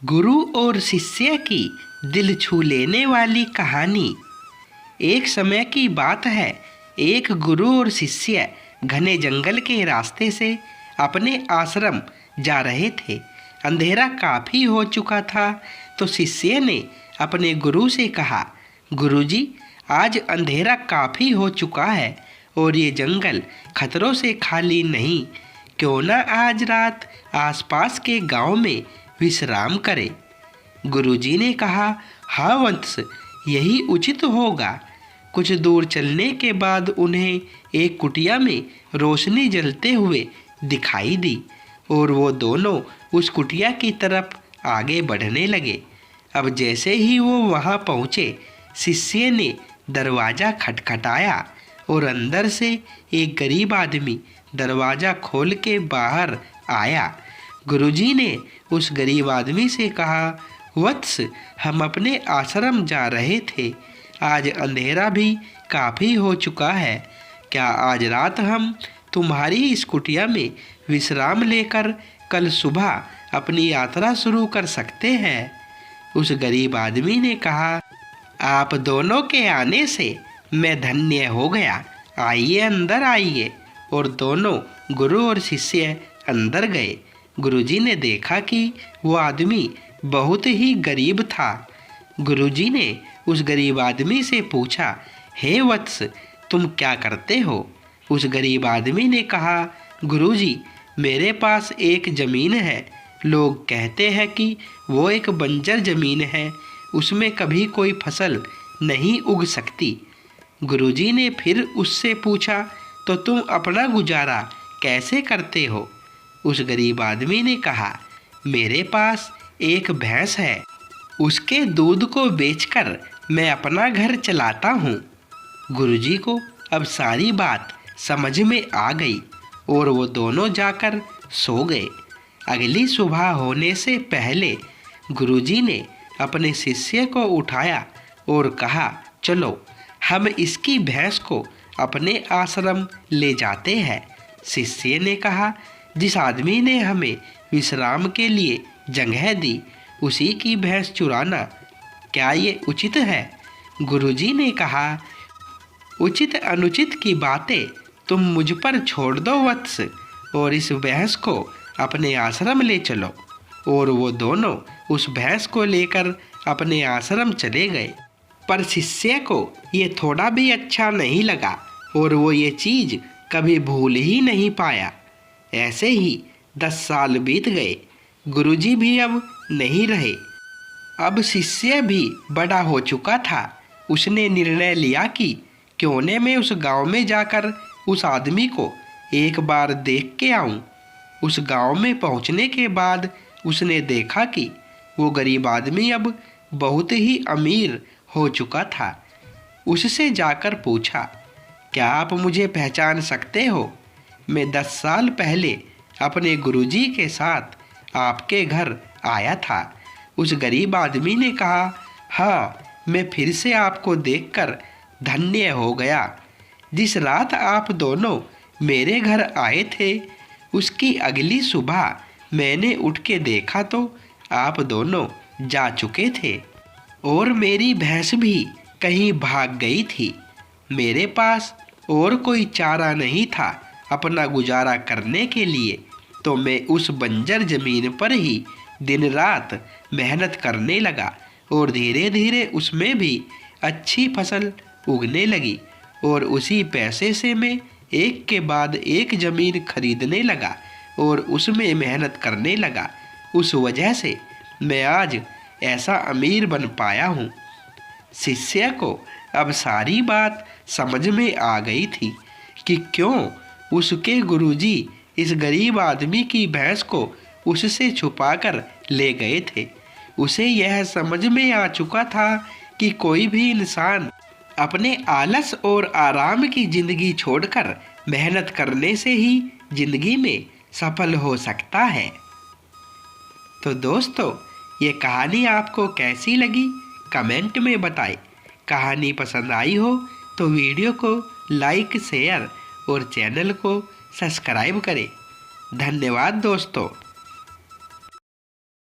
गुरु और शिष्य की दिल छू लेने वाली कहानी। एक समय की बात है, एक गुरु और शिष्य घने जंगल के रास्ते से अपने आश्रम जा रहे थे। अंधेरा काफ़ी हो चुका था तो शिष्य ने अपने गुरु से कहा, गुरुजी, आज अंधेरा काफ़ी हो चुका है और ये जंगल खतरों से खाली नहीं। क्यों ना आज रात आसपास के गांव में विश्राम करें। गुरुजी ने कहा, हाँ वत्स, यही उचित होगा। कुछ दूर चलने के बाद उन्हें एक कुटिया में रोशनी जलते हुए दिखाई दी और वो दोनों उस कुटिया की तरफ आगे बढ़ने लगे। अब जैसे ही वो वहाँ पहुँचे, शिष्य ने दरवाज़ा खटखटाया और अंदर से एक गरीब आदमी दरवाज़ा खोल के बाहर आया। गुरुजी ने उस गरीब आदमी से कहा, वत्स, हम अपने आश्रम जा रहे थे। आज अंधेरा भी काफ़ी हो चुका है। क्या आज रात हम तुम्हारी इस कुटिया में विश्राम लेकर कल सुबह अपनी यात्रा शुरू कर सकते हैं? उस गरीब आदमी ने कहा, आप दोनों के आने से मैं धन्य हो गया। आइए, अंदर आइए। और दोनों गुरु और शिष्य अंदर गए। गुरुजी ने देखा कि वो आदमी बहुत ही गरीब था। गुरुजी ने उस गरीब आदमी से पूछा, हे वत्स, तुम क्या करते हो? उस गरीब आदमी ने कहा, गुरुजी, मेरे पास एक ज़मीन है। लोग कहते हैं कि वो एक बंजर ज़मीन है, उसमें कभी कोई फसल नहीं उग सकती। गुरुजी ने फिर उससे पूछा, तो तुम अपना गुजारा कैसे करते हो? उस गरीब आदमी ने कहा, मेरे पास एक भैंस है, उसके दूध को बेचकर मैं अपना घर चलाता हूँ। गुरुजी को अब सारी बात समझ में आ गई और वो दोनों जाकर सो गए। अगली सुबह होने से पहले गुरुजी ने अपने शिष्य को उठाया और कहा, चलो हम इसकी भैंस को अपने आश्रम ले जाते हैं। शिष्य ने कहा, जिस आदमी ने हमें विश्राम के लिए जगह दी, उसी की भैंस चुराना क्या ये उचित है? गुरुजी ने कहा, उचित अनुचित की बातें तुम मुझ पर छोड़ दो वत्स, और इस भैंस को अपने आश्रम ले चलो। और वो दोनों उस भैंस को लेकर अपने आश्रम चले गए। पर शिष्य को ये थोड़ा भी अच्छा नहीं लगा और वो ये चीज़ कभी भूल ही नहीं पाया। ऐसे ही 10 साल बीत गए। गुरुजी भी अब नहीं रहे। अब शिष्य भी बड़ा हो चुका था। उसने निर्णय लिया कि क्यों न मैं उस गांव में जाकर उस आदमी को एक बार देख के आऊं। उस गांव में पहुंचने के बाद उसने देखा कि वो गरीब आदमी अब बहुत ही अमीर हो चुका था। उससे जाकर पूछा, क्या आप मुझे पहचान सकते हो? मैं 10 साल पहले अपने गुरुजी के साथ आपके घर आया था। उस गरीब आदमी ने कहा, हाँ, मैं फिर से आपको देखकर धन्य हो गया। जिस रात आप दोनों मेरे घर आए थे, उसकी अगली सुबह मैंने उठ के देखा तो आप दोनों जा चुके थे और मेरी भैंस भी कहीं भाग गई थी। मेरे पास और कोई चारा नहीं था अपना गुजारा करने के लिए, तो मैं उस बंजर ज़मीन पर ही दिन रात मेहनत करने लगा और धीरे धीरे उसमें भी अच्छी फसल उगने लगी। और उसी पैसे से मैं एक के बाद एक ज़मीन खरीदने लगा और उसमें मेहनत करने लगा। उस वजह से मैं आज ऐसा अमीर बन पाया हूँ। शिष्य को अब सारी बात समझ में आ गई थी कि क्यों उसके गुरुजी इस गरीब आदमी की भैंस को उससे छुपाकर ले गए थे। उसे यह समझ में आ चुका था कि कोई भी इंसान अपने आलस और आराम की ज़िंदगी छोड़कर मेहनत करने से ही ज़िंदगी में सफल हो सकता है। तो दोस्तों, ये कहानी आपको कैसी लगी कमेंट में बताएं। कहानी पसंद आई हो तो वीडियो को लाइक, शेयर और चैनल को सब्सक्राइब करें। धन्यवाद दोस्तों।